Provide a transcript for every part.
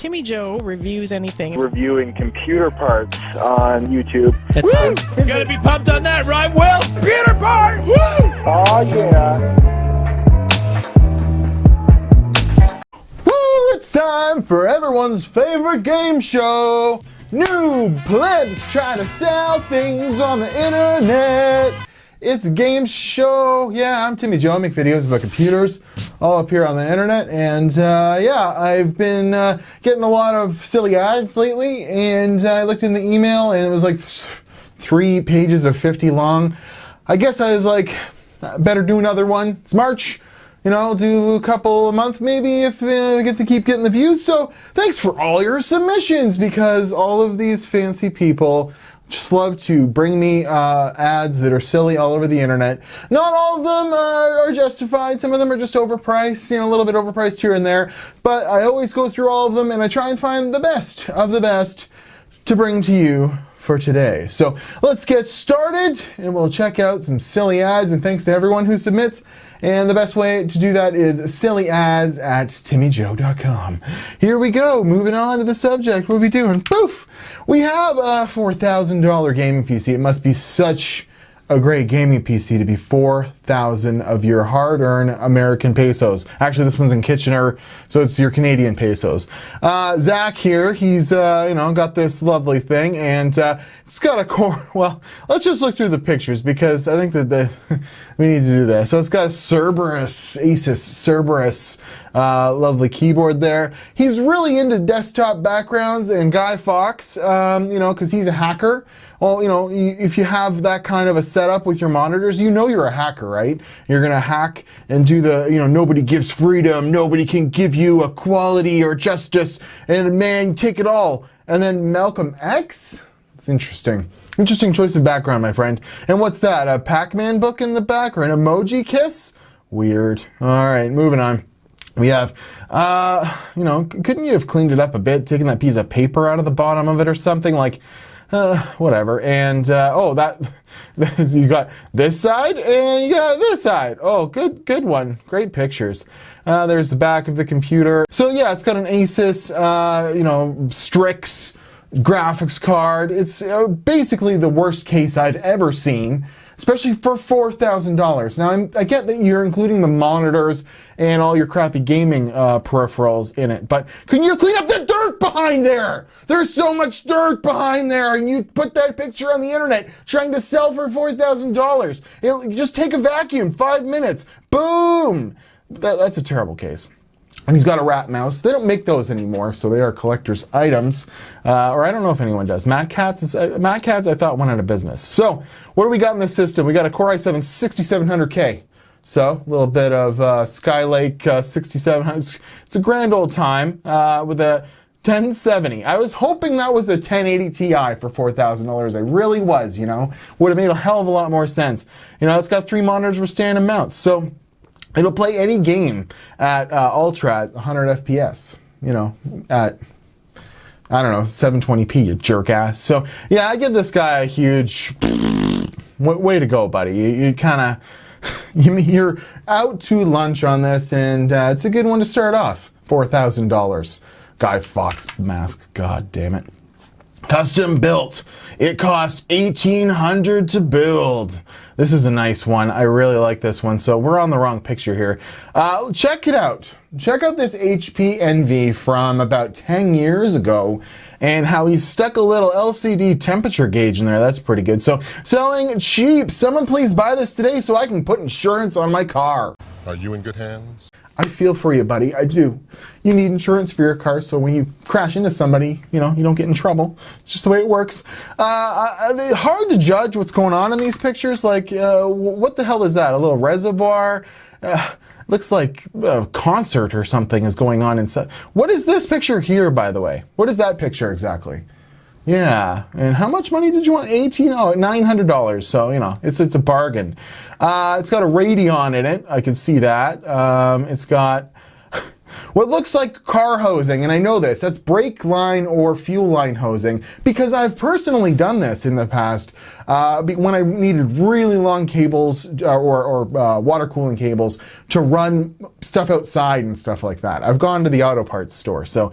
Timmy Joe reviews anything. Reviewing computer parts on YouTube. Woo! Gotta be pumped on that, right, Will? Computer parts! Woo! Oh, yeah. Woo! It's time for everyone's favorite game show. Newb Plebs try to sell things on the internet. It's a game show. Yeah, I'm Timmy Joe. I make videos about computers all up here on the internet. And yeah, I've been getting a lot of silly ads lately. And I looked in the email and it was like 3 pages of 50 long. I guess I was like, better do another one. It's March. You know, do a couple a month maybe if I get to keep getting the views. So thanks for all your submissions, because all of these fancy people just love to bring me ads that are silly all over the internet. Not all of them are justified. Some of them are just overpriced, you know, a little bit overpriced here and there. But I always go through all of them and I try and find the best of the best to bring to you for today. So let's get started and we'll check out some silly ads, and thanks to everyone who submits. And the best way to do that is sillyads@timmyjoe.com. Here we go. Moving on to the subject. What are we doing? Poof! We have a $4,000 gaming PC. It must be such a great gaming PC to be 4,000 of your hard-earned American pesos. Actually, this one's in Kitchener, so it's your Canadian pesos. Zach here, he's you know, got this lovely thing, and it's got a core. Well, let's just look through the pictures because I think that we need to do this. So it's got a Cerberus, Asus Cerberus, lovely keyboard there. He's really into desktop backgrounds and Guy Fawkes, you know, because he's a hacker. Well, you know, if you have that kind of a setup with your monitors, you know you're a hacker, right? You're gonna hack and do the, you know, nobody gives freedom, nobody can give you equality or justice, and man, take it all. And then Malcolm X? It's interesting. Interesting choice of background, my friend. And what's that, a Pac-Man book in the back or an emoji kiss? Weird. All right, moving on. We have, you know, couldn't you have cleaned it up a bit, taken that piece of paper out of the bottom of it or something? Like, whatever. And oh, that you got this side and you got this side. Oh, good one. Great pictures. There's the back of the computer. So yeah, it's got an Asus, you know, Strix graphics card. It's basically the worst case I've ever seen, especially for $4,000. Now, I get that you're including the monitors and all your crappy gaming peripherals in it, but can you clean up the dirt behind there? There's so much dirt behind there, and you put that picture on the internet trying to sell for $4,000. Just take a vacuum, 5 minutes, boom. That's a terrible case. And he's got a rat mouse. They don't make those anymore, so they are collector's items. Or I don't know if anyone does. Mad Cats, I thought went out of business. So what do we got in this system? We got a Core i7 6700K. So a little bit of Skylake 6700. It's a grand old time with a 1070. I was hoping that was a 1080 Ti for $4,000. I really was, you know. Would have made a hell of a lot more sense. You know, it's got 3 monitors with standing mounts. So it'll play any game at Ultra at 100 FPS, you know, at, I don't know, 720p, you jerk ass. So, yeah, I give this guy a huge way to go, buddy. You kind of, you're out to lunch on this, and it's a good one to start off. $4,000. Guy Fawkes mask, god damn it. Custom built. It costs $1,800 to build. This is a nice one. I really like this one. So we're on the wrong picture here. Check it out. Check out this HP Envy from about 10 years ago and how he stuck a little LCD temperature gauge in there. That's pretty good. So selling cheap. Someone please buy this today so I can put insurance on my car. Are you in good hands? I feel for you, buddy. I do. You need insurance for your car, so when you crash into somebody, you know, you don't get in trouble. It's just the way it works. Hard to judge what's going on in these pictures. Like, what the hell is that? A little reservoir? Looks like a concert or something is going on inside. What is this picture here, by the way? What is that picture exactly? Yeah, and how much money did you want? $900. So, you know, it's a bargain. It's got a Radeon in it. I can see that. It's got what looks like car hosing, and I know this. That's brake line or fuel line hosing, because I've personally done this in the past when I needed really long cables or water cooling cables to run stuff outside and stuff like that. I've gone to the auto parts store, so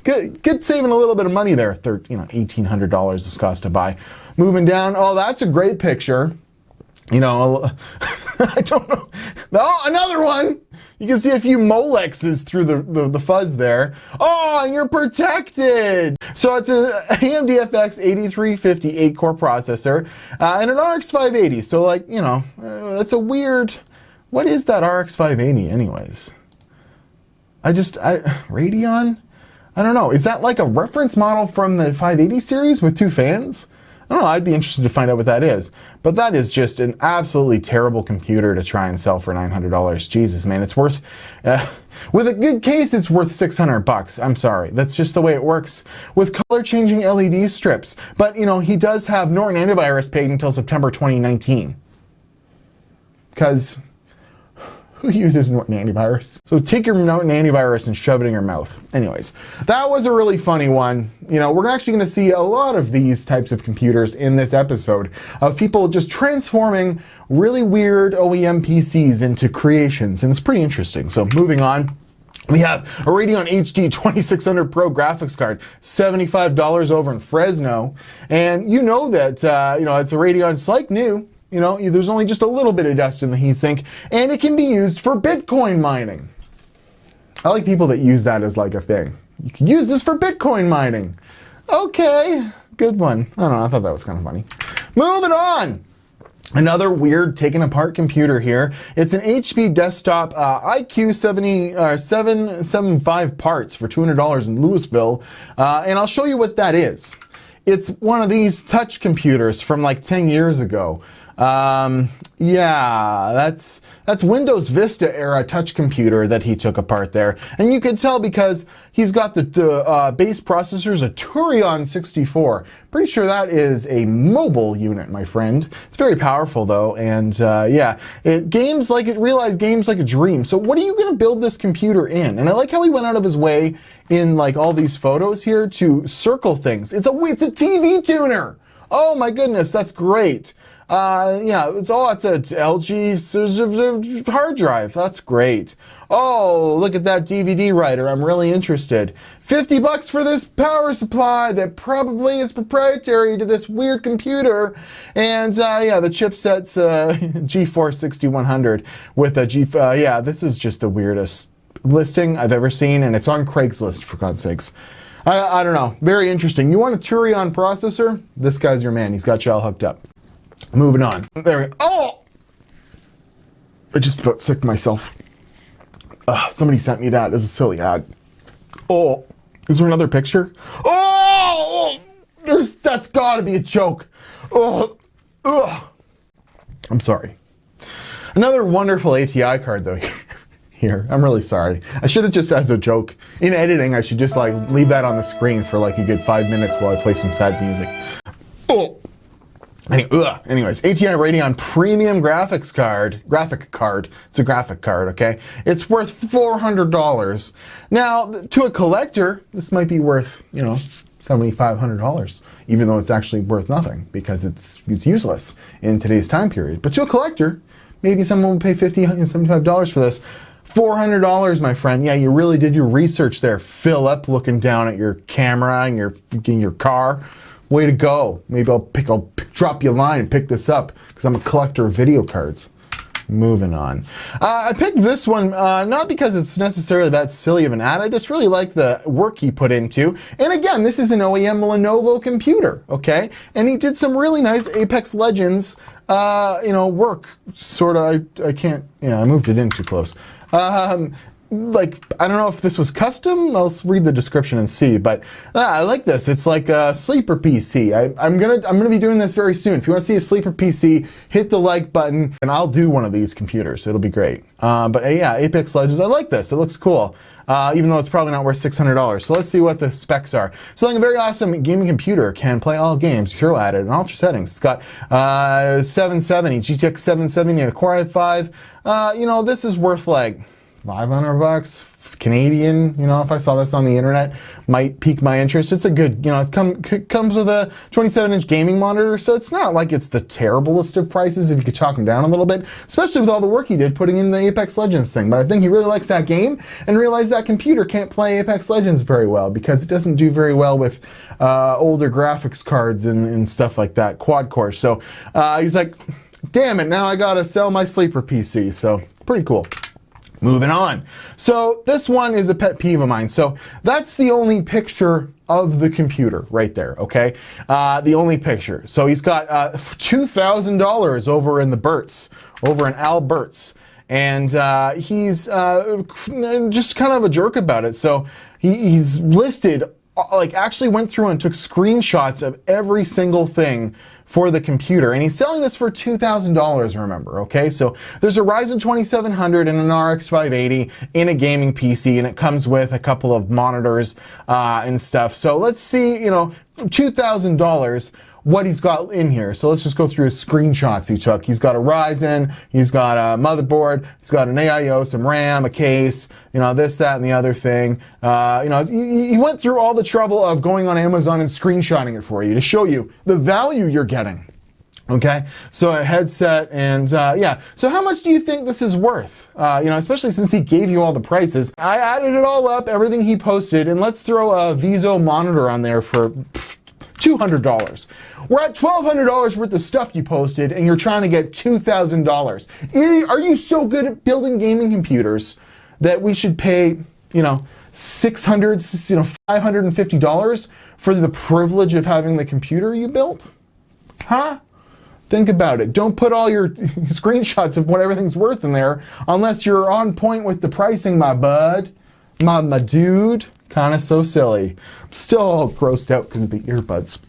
good saving a little bit of money there. $1,800 this cost to buy. Moving down, oh, that's a great picture. I don't know. Oh, another one. You can see a few Molexes through the fuzz there. Oh, and you're protected. So it's an AMD FX 8350 8-core processor and an RX 580. So that's a weird. What is that RX 580 anyways? Radeon? I don't know. Is that like a reference model from the 580 series with 2 fans? I don't know, I'd be interested to find out what that is. But that is just an absolutely terrible computer to try and sell for $900. Jesus, man, it's worth, with a good case, it's worth $600. I'm sorry, that's just the way it works with color-changing LED strips. But, he does have Norton antivirus paid until September 2019. Because who uses Norton antivirus? So take your Norton antivirus and shove it in your mouth. Anyways, that was a really funny one. We're actually going to see a lot of these types of computers in this episode of people just transforming really weird OEM PCs into creations, and it's pretty interesting. So moving on. We have a Radeon HD 2600 Pro graphics card, $75 over in Fresno. And that, it's a Radeon, it's like new. There's only just a little bit of dust in the heatsink, and it can be used for Bitcoin mining. I like people that use that as like a thing. You can use this for Bitcoin mining. Okay, good one. I don't know, I thought that was kind of funny. Moving on. Another weird taken apart computer here. It's an HP desktop IQ 775 parts for $200 in Louisville, and I'll show you what that is. It's one of these touch computers from like 10 years ago. That's Windows Vista era touch computer that he took apart there. And you can tell because he's got the base processors, a Turion 64. Pretty sure that is a mobile unit, my friend. It's very powerful though, and games like a dream. So what are you gonna build this computer in? And I like how he went out of his way in like all these photos here to circle things. It's a TV tuner. Oh my goodness, that's great. It's an LG hard drive. That's great. Oh, look at that DVD writer. I'm really interested. $50 for this power supply that probably is proprietary to this weird computer. And the chipset's GeForce 6100 with a this is just the weirdest listing I've ever seen, and it's on Craigslist, for God's sakes. I don't know. Very interesting. You want a Turion processor? This guy's your man. He's got you all hooked up. Moving on. There we go. Oh! I just about sicked myself. Somebody sent me that as a silly ad. Oh! Is there another picture? Oh! That's gotta be a joke. Oh! Ugh. I'm sorry. Another wonderful ATI card though. Here. I'm really sorry. I should have just, as a joke, in editing, I should just leave that on the screen for a good 5 minutes while I play some sad music. Oh! Anyways, ATI Radeon premium graphic card. It's a graphic card, okay? It's worth $400. Now, to a collector, this might be worth, $7,500, even though it's actually worth nothing because it's useless in today's time period. But to a collector, maybe someone would pay $50, $75 for this. $400, my friend. Yeah, you really did your research there, Philip, looking down at your camera and your car. Way to go. Maybe I'll drop you a line and pick this up because I'm a collector of video cards. Moving on. I picked this one not because it's necessarily that silly of an ad. I just really like the work he put into. And again, this is an OEM Lenovo computer, okay? And he did some really nice Apex Legends, work. Sort of. I moved it in too close. I don't know if this was custom. I'll read the description and see, but I like this. It's like a sleeper PC. I'm gonna be doing this very soon. If you want to see a sleeper PC, hit the like button, and I'll do one of these computers. It'll be great. Apex Legends. I like this. It looks cool, even though it's probably not worth $600. So let's see what the specs are. So like a very awesome gaming computer can play all games, hero added, and ultra settings. It's got 770 GTX 770 and a Core i5. This is worth like $500, Canadian, you know, if I saw this on the internet, might pique my interest. It's a good, you know, it comes with a 27-inch gaming monitor, so it's not like it's the terriblest of prices if you could chalk him down a little bit, especially with all the work he did putting in the Apex Legends thing. But I think he really likes that game and realized that computer can't play Apex Legends very well because it doesn't do very well with older graphics cards and stuff like that, quad core. So he's like, damn it, now I gotta sell my sleeper PC. So pretty cool. Moving on. So this one is a pet peeve of mine. So that's the only picture of the computer right there, okay? The only picture. So he's got $2,000 over in the Burt's, over in Al Burt's. And he's just kind of a jerk about it. So he's listed, like actually went through and took screenshots of every single thing for the computer. And he's selling this for $2,000, remember, okay? So there's a Ryzen 2700 and an RX 580 in a gaming PC, and it comes with a couple of monitors and stuff. So let's see, you know, $2,000, what he's got in here. So let's just go through his screenshots he took. He's got a Ryzen, he's got a motherboard, he's got an AIO, some RAM, a case, you know, this, that, and the other thing. You know, he went through all the trouble of going on Amazon and screenshotting it for you to show you the value you're getting. Okay, so a headset and yeah. So how much do you think this is worth? You know, especially since he gave you all the prices. I added it all up, everything he posted, and let's throw a Viso monitor on there for $200. We're at $1,200 worth of stuff you posted, and you're trying to get $2,000. Are you so good at building gaming computers that we should pay, you know, $600, you know, $550 for the privilege of having the computer you built? Huh? Think about it. Don't put all your screenshots of what everything's worth in there unless you're on point with the pricing, my bud, my dude. Kind of so silly. I'm still all grossed out because of the earbuds.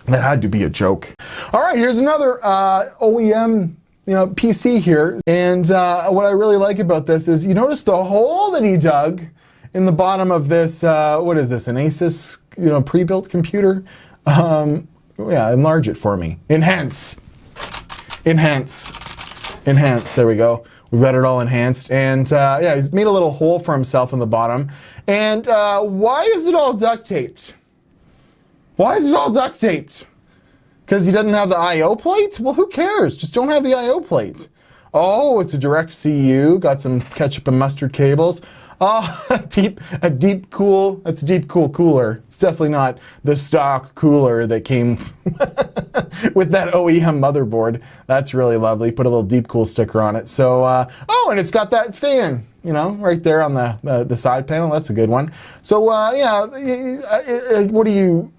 That had to be a joke. All right, here's another OEM, you know, PC here. And what I really like about this is you notice the hole that he dug in the bottom of this. What is this? An Asus, you know, pre-built computer. Yeah, enlarge it for me. Enhance. Enhance. Enhance. There we go. We've got it all enhanced. And yeah, he's made a little hole for himself in the bottom. And why is it all duct taped? Why is it all duct taped? Because he doesn't have the I/O plate? Well, who cares? Just don't have the I/O plate. Oh, it's a direct CU. Got some ketchup and mustard cables. Oh, that's a deep cool cooler. It's definitely not the stock cooler that came with that OEM motherboard. That's really lovely. Put a little deep cool sticker on it. So, oh, and it's got that fan, you know, right there on the side panel. That's a good one. So, yeah, what do you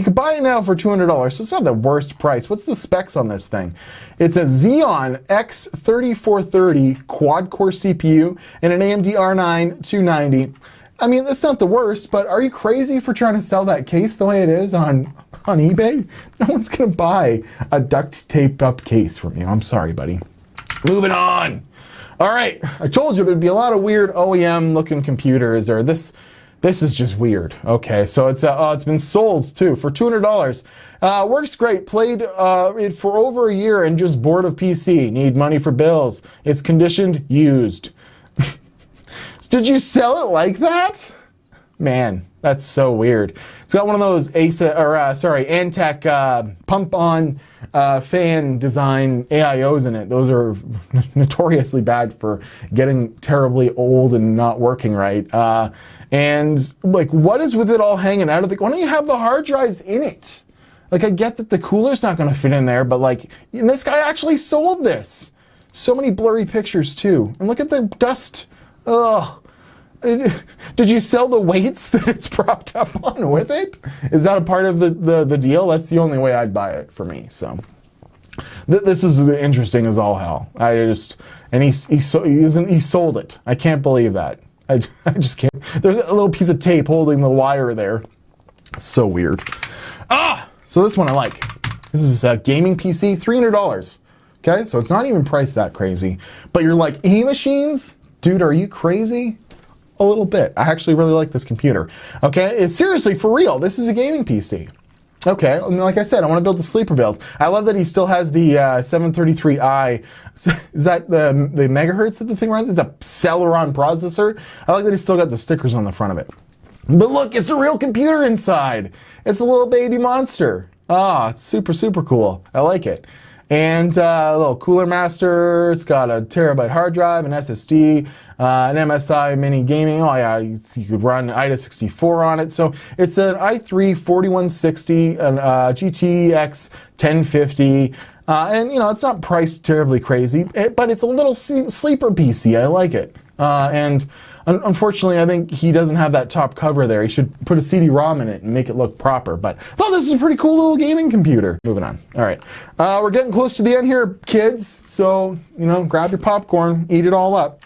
could buy it now for $200, so it's not the worst price. What's the specs on this thing? It's a Xeon X3430 quad-core CPU and an AMD R9 290. I mean, that's not the worst, but are you crazy for trying to sell that case the way it is on eBay? No one's going to buy a duct-taped-up case from you. I'm sorry, buddy. Moving on. All right, I told you there'd be a lot of weird OEM-looking computers, or this is just weird. Okay, so it's been sold too for $200. Works great. Played it for over a year and just bored of PC. Need money for bills. It's conditioned used. Did you sell it like that? Man, that's so weird. It's got one of those Antec pump-on fan design AIOs in it. Those are notoriously bad for getting terribly old and not working right. And like, what is with it all hanging out of the? Why don't you have the hard drives in it? Like, I get that the cooler's not going to fit in there, but like, and this guy actually sold this. So many blurry pictures too. And look at the dust. Ugh. Did you sell the weights that it's propped up on with it? Is that a part of the deal? That's the only way I'd buy it for me. So this is interesting as all hell. He sold it. I can't believe that. I just can't. There's a little piece of tape holding the wire there. So weird. So this one I like. This is a gaming PC, $300. Okay, so it's not even priced that crazy. But you're like, e-machines? Dude, are you crazy? A little bit. I actually really like this computer. Okay, it's seriously for real. This is a gaming PC. Okay, and like I said, I want to build the sleeper build. I love that he still has the 733i. Is that the megahertz that the thing runs? Is a Celeron processor? I like that he's still got the stickers on the front of it. But look, it's a real computer inside. It's a little baby monster. Ah, it's super, super cool. I like it. And a little cooler master. It's got a terabyte hard drive, an SSD, an MSI mini gaming. Oh yeah, you could run IDA 64 on it. So it's an i3 4160, an GTX 1050. And you know, it's not priced terribly crazy, but it's a little sleeper PC. I like it. And unfortunately, I think he doesn't have that top cover there. He should put a CD-ROM in it and make it look proper. But I thought this was a pretty cool little gaming computer. Moving on. All right. We're getting close to the end here, kids. So, you know, grab your popcorn, eat it all up.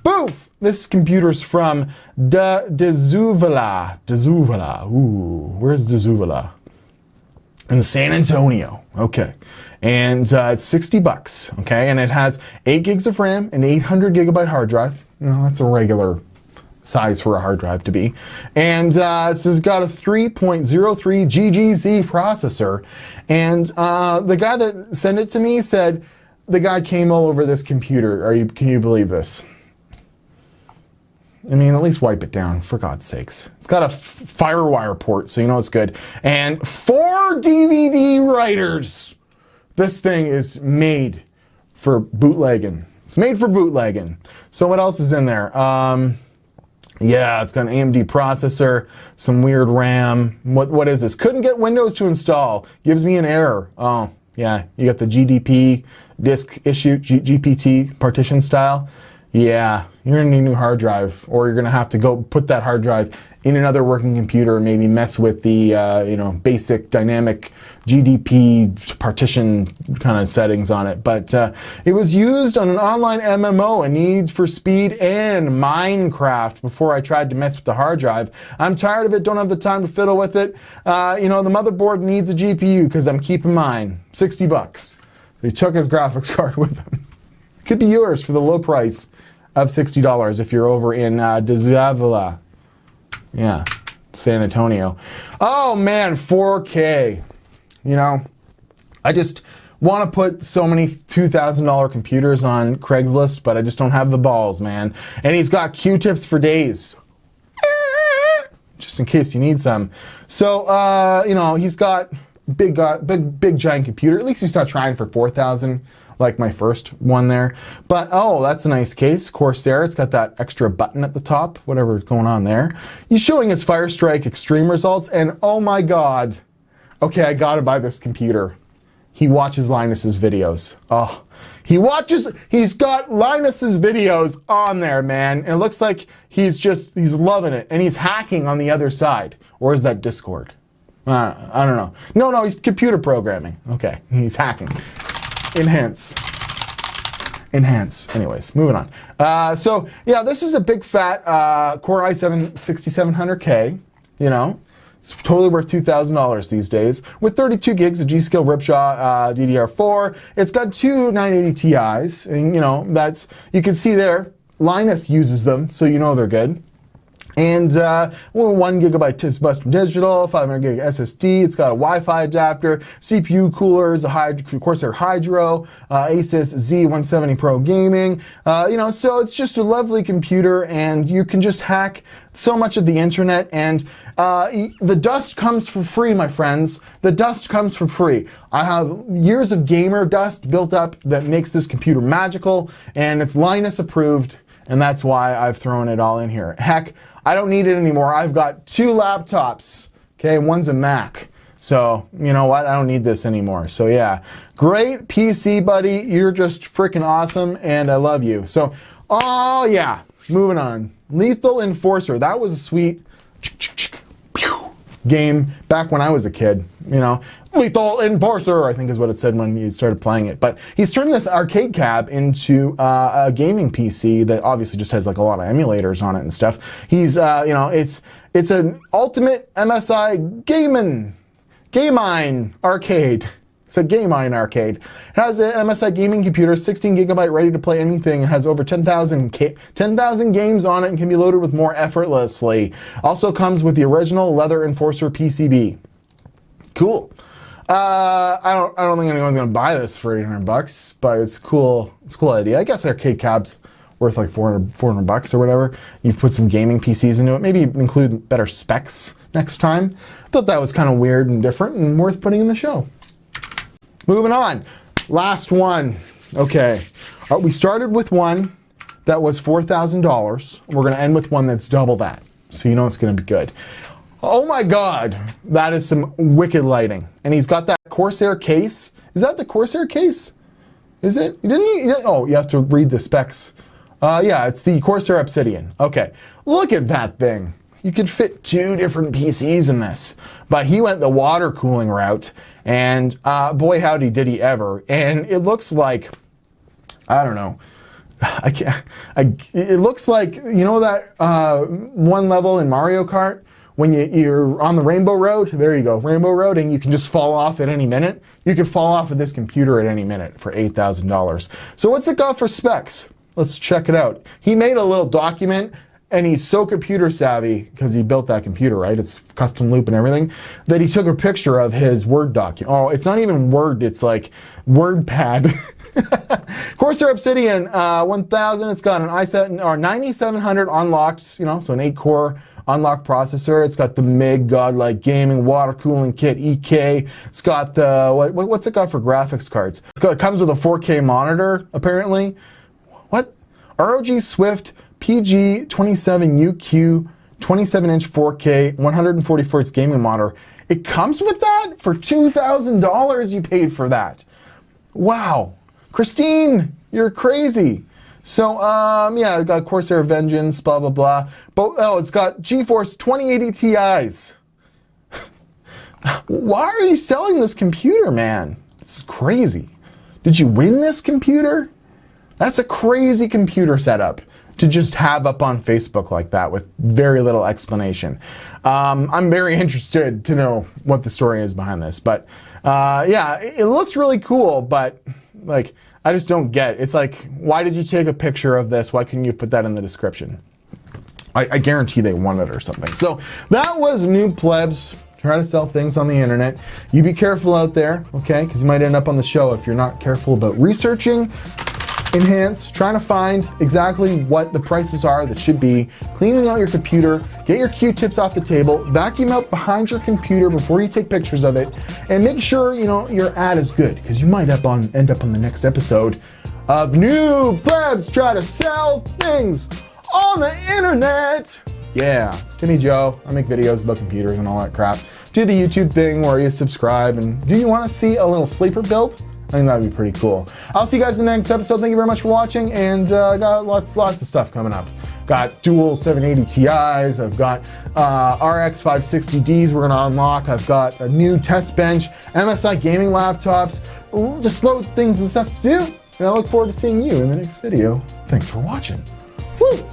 Boof! This computer's from Dezuvala. Ooh, where's Dezuvala? In San Antonio. Okay. And it's $60, okay? And it has 8 gigs of RAM and 800 gigabyte hard drive. You know, that's a regular size for a hard drive to be. And it's got a 3.03 GGZ processor. And the guy that sent it to me said the guy came all over this computer. Can you believe this? I mean, at least wipe it down, for God's sakes. It's got a FireWire port, so you know it's good. And 4 DVD writers. This thing is made for bootlegging. It's made for bootlegging. So what else is in there? Yeah, it's got an AMD processor, some weird RAM. What is this? Couldn't get Windows to install. Gives me an error. Oh, yeah. You got the GDP disk issue, GPT partition style. Yeah, you're gonna need a new hard drive, or you're gonna have to go put that hard drive in another working computer and maybe mess with the basic dynamic GDP partition kind of settings on it. But it was used on an online MMO, a Need for Speed and Minecraft, before I tried to mess with the hard drive. I'm tired of it, don't have the time to fiddle with it. The motherboard needs a GPU because I'm keeping mine. $60. He took his graphics card with him. Could be yours for the low price of $60 if you're over in Dezuvala. Yeah, San Antonio. Oh man, 4K. You know, I just want to put so many $2,000 computers on Craigslist, but I just don't have the balls, man. And he's got Q-tips for days. Just in case you need some. So, he's got big giant computer. At least he's not trying for 4,000 like my first one there. But oh, that's a nice case. Corsair. It's got that extra button at the top, whatever's going on there. He's showing his Firestrike Extreme results, and oh my God. Okay, I gotta buy this computer. He watches Linus's videos. Oh, he's got Linus's videos on there, man. And it looks like he's loving it. And he's hacking on the other side. Or is that Discord? I don't know. No, he's computer programming. Okay, he's hacking. Enhance. Anyways, moving on. So yeah, this is a big fat Core i7 6700K. You know, it's totally worth $2,000 these days. With 32 gigs of G.Skill Ripsaw DDR4. It's got 2 980 Ti's, and you know you can see there. Linus uses them, so you know they're good. And 1 gigabyte bus from digital, 500 gig SSD. It's got a Wi-Fi adapter, CPU coolers, a Corsair Hydro, Asus Z170 Pro Gaming. So it's just a lovely computer, and you can just hack so much of the internet. And the dust comes for free, my friends. The dust comes for free. I have years of gamer dust built up that makes this computer magical, and it's Linus approved. And that's why I've thrown it all in here. Heck, I don't need it anymore. I've got 2 laptops. Okay, one's a Mac. So, you know what? I don't need this anymore. So yeah, great PC, buddy. You're just freaking awesome, and I love you. So, oh yeah, moving on. Lethal Enforcer. That was a sweet game back when I was a kid. You know, Lethal Enforcer, I think is what it said when you started playing it. But he's turned this arcade cab into a gaming PC that obviously just has like a lot of emulators on it and stuff. He's, it's an ultimate MSI Gamine arcade. It's a Gamine arcade. It has an MSI gaming computer, 16 gigabyte, ready to play anything. It has over 10,000 games on it and can be loaded with more effortlessly. Also comes with the original Leather Enforcer PCB. Cool. I don't think anyone's gonna buy this for $800, but it's a cool idea. I guess arcade cab's worth like $400 or whatever. You've put some gaming PCs into it. Maybe include better specs next time. Thought that was kind of weird and different and worth putting in the show. Moving on. Last one. Okay. We started with one that was $4,000. We're going to end with one that's double that. So you know it's going to be good. Oh my God. That is some wicked lighting. And he's got that Corsair case. Is that the Corsair case? Is it? Oh, you have to read the specs. Yeah, it's the Corsair Obsidian. Okay. Look at that thing. You could fit 2 different PCs in this, but he went the water cooling route, and boy howdy did he ever. And it looks like, I don't know, it looks like, you know that one level in Mario Kart when you're on the Rainbow Road? There you go, Rainbow Road, and you can just fall off at any minute. You could fall off of this computer at any minute for $8,000. So what's it got for specs? Let's check it out. He made a little document, and he's so computer savvy because he built that computer, right? It's custom loop and everything, that he took a picture of his Word document. Oh, it's not even Word, it's like WordPad. Corsair Obsidian 1000, it's got an i7 or 9700 unlocked, you know, so an 8-core unlocked processor. It's got the MIG Godlike Gaming Water Cooling Kit EK. It's got the, what's it got for graphics cards? It comes with a 4K monitor, apparently. What? ROG Swift PG27UQ 27-inch 4K 140 Hz gaming monitor. It comes with that for $2,000 you paid for that. Wow. Christine, you're crazy. So, yeah, it's got Corsair Vengeance, blah, blah, blah. But, oh, it's got GeForce 2080 Ti's. Why are you selling this computer, man? It's crazy. Did you win this computer? That's a crazy computer setup to just have up on Facebook like that with very little explanation. I'm very interested to know what the story is behind this. But yeah, it looks really cool, but like, I just don't get it. It's like, why did you take a picture of this? Why couldn't you put that in the description? I guarantee they won it or something. So that was Newb Plebs. Try to sell things on the internet. You be careful out there, okay? Because you might end up on the show if you're not careful about researching. Enhance, trying to find exactly what the prices are that should be, cleaning out your computer, get your Q-tips off the table, vacuum out behind your computer before you take pictures of it, and make sure, you know, your ad is good, because you might end up on the next episode of Newb Plebs Try to Sell Things on the Internet. Yeah, it's Timmy Joe. I make videos about computers and all that crap. Do the YouTube thing where you subscribe, and do you want to see a little sleeper build? I think that'd be pretty cool. I'll see you guys in the next episode. Thank you very much for watching, and I got lots of stuff coming up. Got dual 780 Ti's. I've got RX 560Ds we're gonna unlock. I've got a new test bench, MSI gaming laptops, just loads of things and stuff to do. And I look forward to seeing you in the next video. Thanks for watching. Woo!